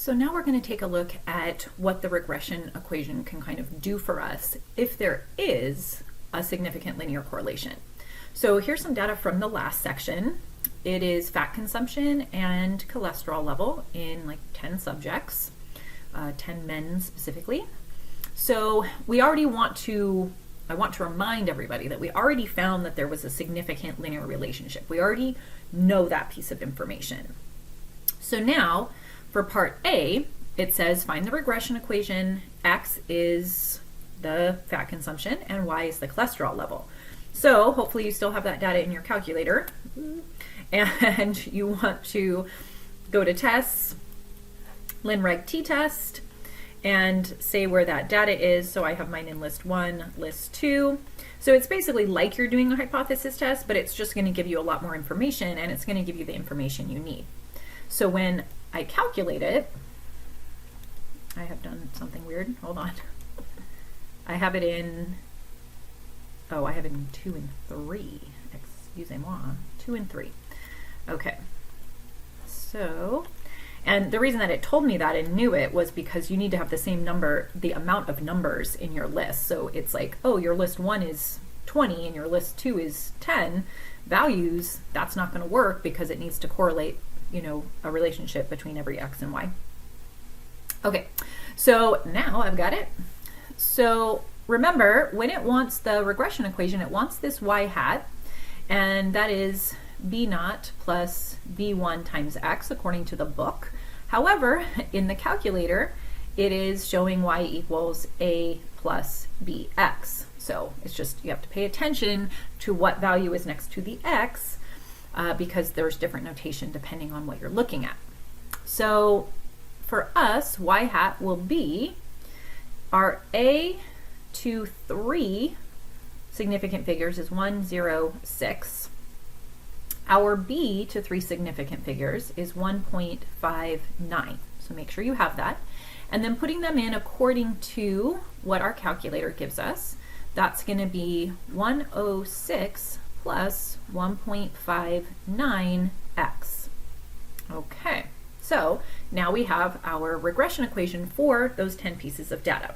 So now we're going to take a look at what the regression equation can kind of do for us if there is a significant linear correlation. So here's some data from the last section. It is fat consumption and cholesterol level in like 10 subjects, 10 men specifically. So we already I want to remind everybody that we already found that there was a significant linear relationship. We already know that piece of information. So now for part A, it says find the regression equation. X is the fat consumption and Y is the cholesterol level. So hopefully you still have that data in your calculator and you want to go to tests, LinReg t-test, and say where that data is. So I have mine in list 1, list 2. So it's basically like you're doing a hypothesis test, but it's just going to give you a lot more information and it's going to give you the information you need. So when I calculate it, I have done something weird. Hold on. I have it in 2 and 3. Excusez-moi. 2 and 3. Okay. So, and the reason that it told me that and knew it was because you need to have the same number, the amount of numbers in your list. So it's like, oh, your list 1 is 20 and your list 2 is 10 values. That's not going to work because it needs to correlate, a relationship between every X and Y. Okay, so now I've got it. So remember, when it wants the regression equation, it wants this Y hat, and that is B naught plus B1 times X according to the book. However, in the calculator, it is showing Y equals A plus BX. So it's just, you have to pay attention to what value is next to the X because there's different notation depending on what you're looking at. So for us, Y hat will be our A to 3 significant figures is 1, 0, 6. Our B to 3 significant figures is 1.59. So make sure you have that. And then putting them in according to what our calculator gives us, that's going to be 106 plus 1.59x. Okay, so now we have our regression equation for those 10 pieces of data.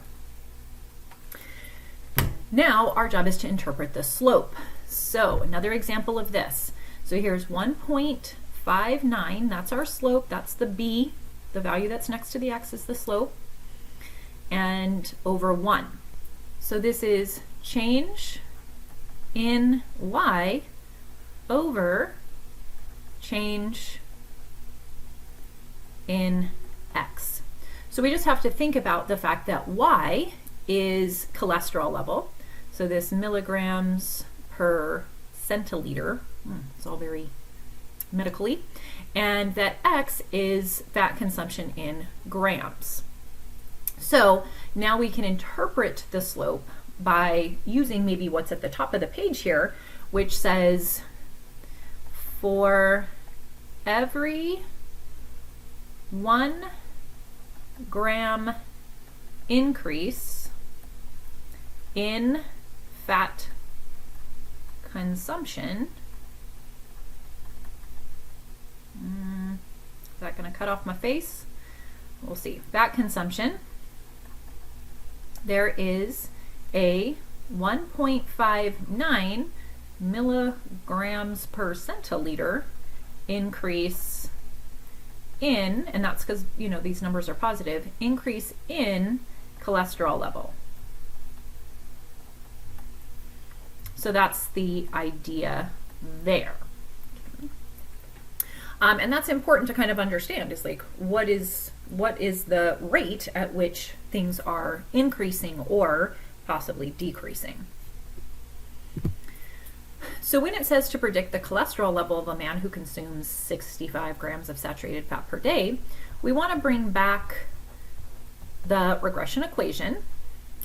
Now our job is to interpret the slope. So another example of this. So here's 1.59, that's our slope, that's the B, the value that's next to the X is the slope, and over 1. So this is change in Y over change in X. So we just have to think about the fact that Y is cholesterol level. So this milligrams per centiliter, it's all very medically, and that X is fat consumption in grams. So now we can interpret the slope by using maybe what's at the top of the page here, which says for every 1 gram increase in fat consumption, is that going to cut off my face? We'll see. Fat consumption, there is a 1.59 milligrams per centiliter increase in, and that's because these numbers are positive, increase in cholesterol level. So that's the idea there. And that's important to kind of understand, is like what is the rate at which things are increasing or possibly decreasing. So when it says to predict the cholesterol level of a man who consumes 65 grams of saturated fat per day, we want to bring back the regression equation.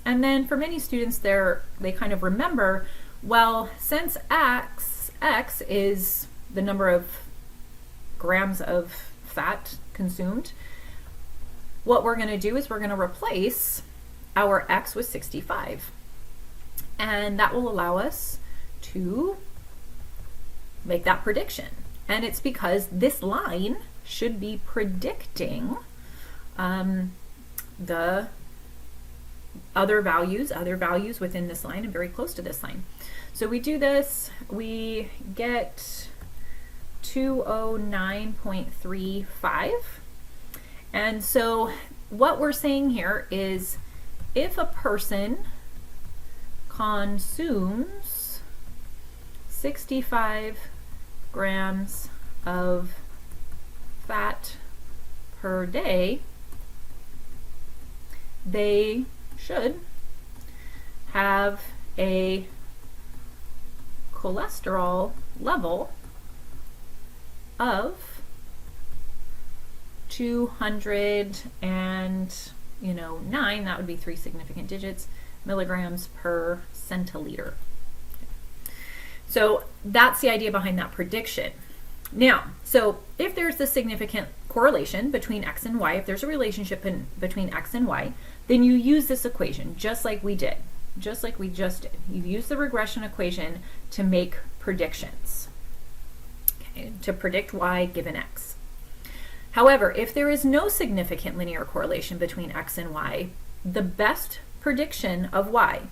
And then for many students they kind of remember, well, since X is the number of grams of fat consumed, what we're going to do is we're going to replace our X with 65. And that will allow us to make that prediction. And it's because this line should be predicting the other values within this line and very close to this line. So we do this, we get 209.35. And so what we're saying here is if a person consumes 65 grams of fat per day, they should have a cholesterol level of 209, that would be 3 significant digits, milligrams per centiliter. So that's the idea behind that prediction. Now, so if there's a significant correlation between X and Y, if there's a relationship between X and Y, then you use this equation just like we did, just like we just did. You use the regression equation to make predictions, okay, to predict Y given X. However, if there is no significant linear correlation between X and Y, the best prediction of Y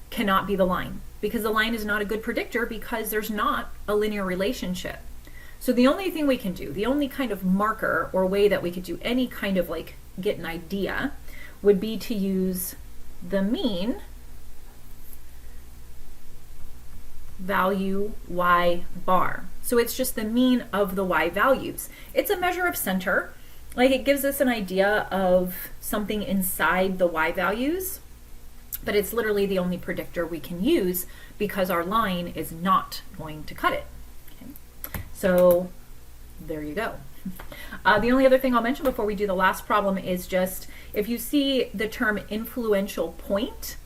cannot be the line, because the line is not a good predictor because there's not a linear relationship. So the only thing we can do, the only kind of marker or way that we could do any kind of like get an idea would be to use the mean value Y bar. So it's just the mean of the Y values. It's a measure of center. Like it gives us an idea of something inside the Y values, but it's literally the only predictor we can use because our line is not going to cut it. Okay. So there you go. The only other thing I'll mention before we do the last problem is just if you see the term influential point,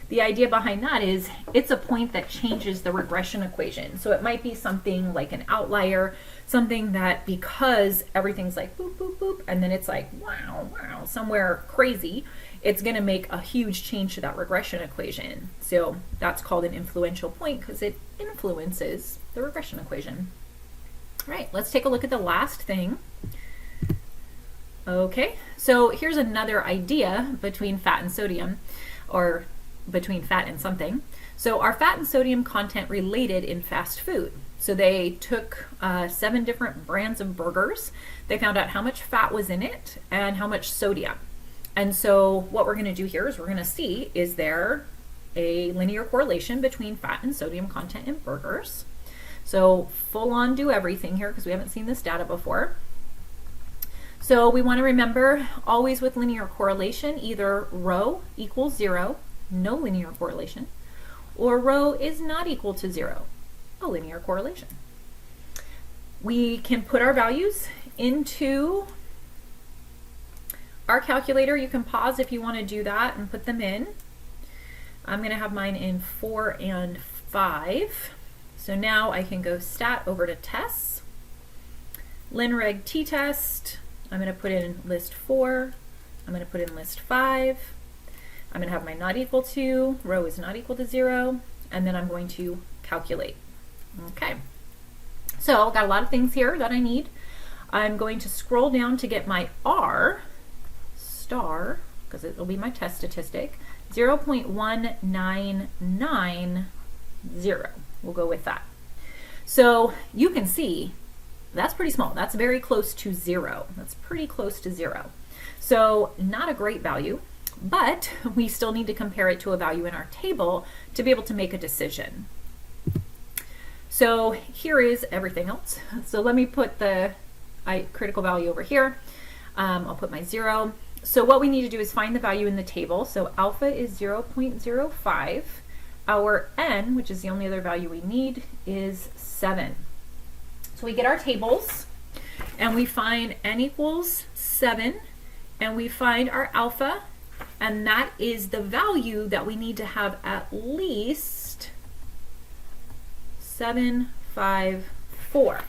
the idea behind that is it's a point that changes the regression equation. So it might be something like an outlier, something that because everything's like boop, boop, boop, and then it's like wow, wow, somewhere crazy, it's going to make a huge change to that regression equation. So that's called an influential point because it influences the regression equation. All right, let's take a look at the last thing. Okay, so here's another idea between fat and sodium, or between fat and something. So are fat and sodium content related in fast food? So they took 7 different brands of burgers. They found out how much fat was in it and how much sodium. And so what we're going to do here is we're going to see, is there a linear correlation between fat and sodium content in burgers? So full on do everything here because we haven't seen this data before. So we want to remember always with linear correlation, either rho equals 0, no linear correlation, or rho is not equal to 0, a linear correlation. We can put our values into our calculator. You can pause if you want to do that and put them in. I'm going to have mine in 4 and 5. So now I can go stat over to tests, linreg t-test. I'm going to put in list 4. I'm going to put in list 5. I'm going to have my not equal to, rho is not equal to 0, and then I'm going to calculate. Okay, so I've got a lot of things here that I need. I'm going to scroll down to get my R star, because it will be my test statistic, 0.1990. We'll go with that. So you can see that's pretty small. That's very close to 0. That's pretty close to 0. So not a great value, but we still need to compare it to a value in our table to be able to make a decision. So here is everything else. So let me put the critical value over here. I'll put my 0. So what we need to do is find the value in the table. So alpha is 0.05. Our n, which is the only other value we need, is 7. So we get our tables and we find n equals 7 and we find our alpha, and that is the value that we need to have at least 754.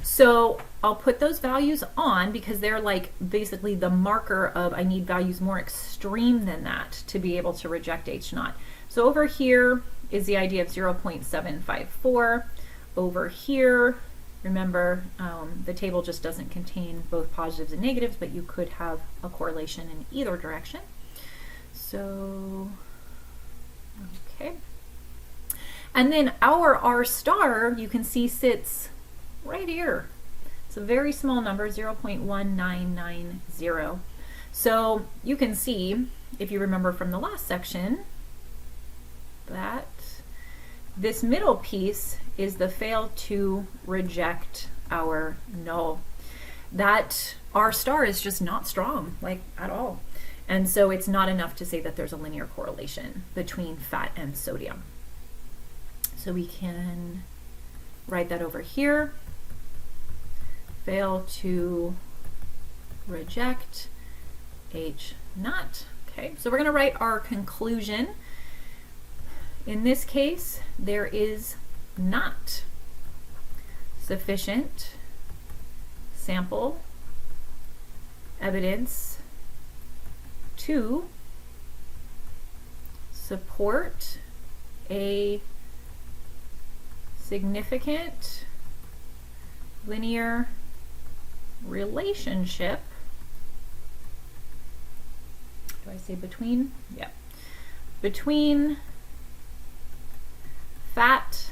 So I'll put those values on because they're like basically the marker of I need values more extreme than that to be able to reject H naught. So over here is the idea of 0.754. Over here, Remember, the table just doesn't contain both positives and negatives, but you could have a correlation in either direction. So, okay. And then our R star, you can see, sits right here. It's a very small number, 0.1990. So you can see, if you remember from the last section, that this middle piece is the fail to reject our null. That R star is just not strong, like at all. And so it's not enough to say that there's a linear correlation between fat and sodium. So we can write that over here. Fail to reject H naught. Okay, so we're going to write our conclusion. In this case, there is not sufficient sample evidence to support a significant linear relationship. Do I say between? Yeah. Between fat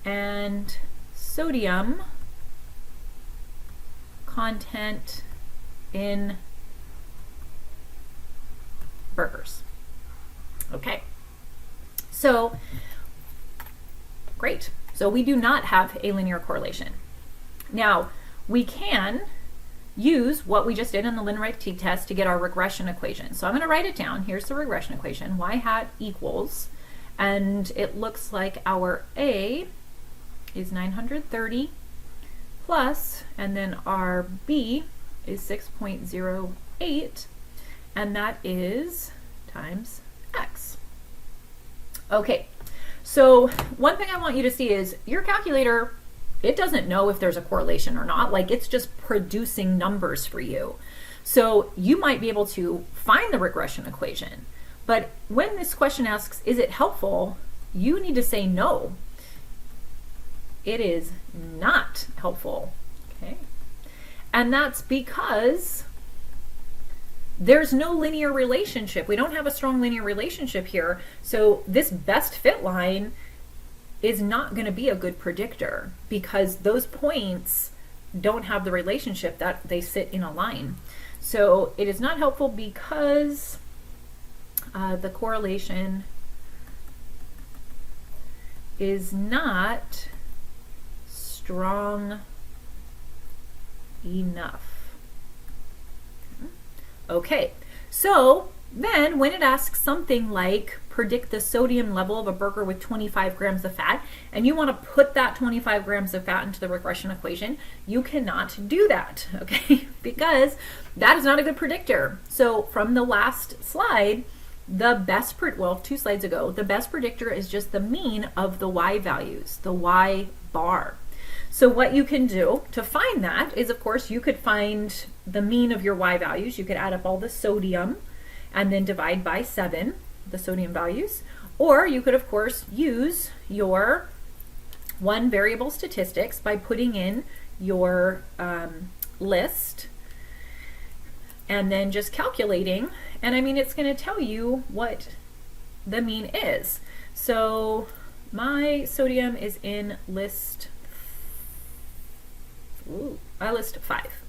and sodium content in burgers. Okay, so great. So we do not have a linear correlation. Now, we can use what we just did in the Lindreich t-test to get our regression equation. So I'm going to write it down. Here's the regression equation. Y hat equals, and it looks like our A is 930 plus, and then our B is 6.08, and that is times X. Okay, so one thing I want you to see is your calculator, it doesn't know if there's a correlation or not. Like, it's just producing numbers for you. So you might be able to find the regression equation. But when this question asks, is it helpful? You need to say no. It is not helpful. Okay. And that's because there's no linear relationship. We don't have a strong linear relationship here. So this best fit line is not going to be a good predictor because those points don't have the relationship that they sit in a line. So it is not helpful because the correlation is not strong enough. Okay, so then when it asks something like predict the sodium level of a burger with 25 grams of fat, and you want to put that 25 grams of fat into the regression equation, you cannot do that, okay? Because that is not a good predictor. So from the last slide, the best, well, 2 slides ago, the best predictor is just the mean of the Y values, the Y bar. So what you can do to find that is, of course, you could find the mean of your Y values. You could add up all the sodium and then divide by 7, the sodium values. Or you could, of course, use your one variable statistics by putting in your list and then just calculating. And I mean, it's going to tell you what the mean is. So my sodium is in list 5.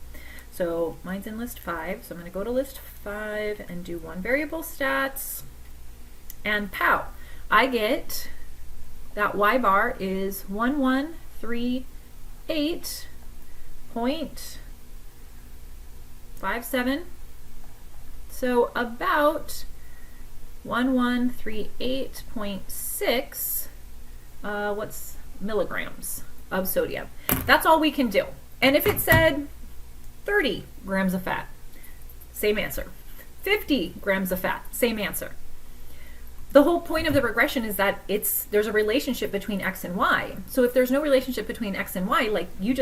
So mine's in list 5. So I'm going to go to list 5 and do one variable stats. And pow, I get that Y bar is 1138.57. So about 1138.6 what's milligrams of sodium. That's all we can do. And if it said 30 grams of fat, same answer. 50 grams of fat, same answer. The whole point of the regression is that there's a relationship between X and Y. So if there's no relationship between X and Y, like you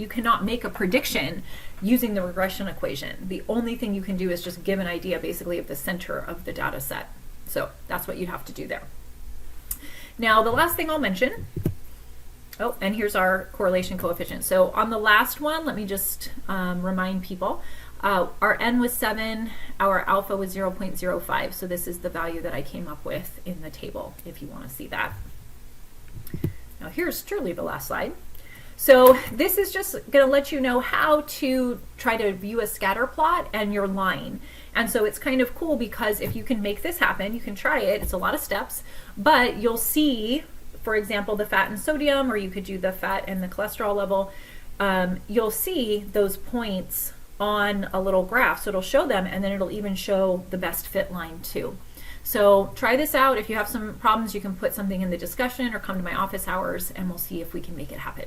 cannot make a prediction using the regression equation. The only thing you can do is just give an idea basically of the center of the data set. So that's what you have to do there. Now, the last thing I'll mention Oh, and here's our correlation coefficient. So on the last one, let me just remind people, our n was 7, our alpha was 0.05. So this is the value that I came up with in the table, if you want to see that. Now here's truly the last slide. So this is just going to let you know how to try to view a scatter plot and your line. And so it's kind of cool because if you can make this happen, you can try it. It's a lot of steps, but you'll see, for example, the fat and sodium, or you could do the fat and the cholesterol level. You'll see those points on a little graph. So it'll show them, and then it'll even show the best fit line too. So try this out. If you have some problems, you can put something in the discussion or come to my office hours and we'll see if we can make it happen.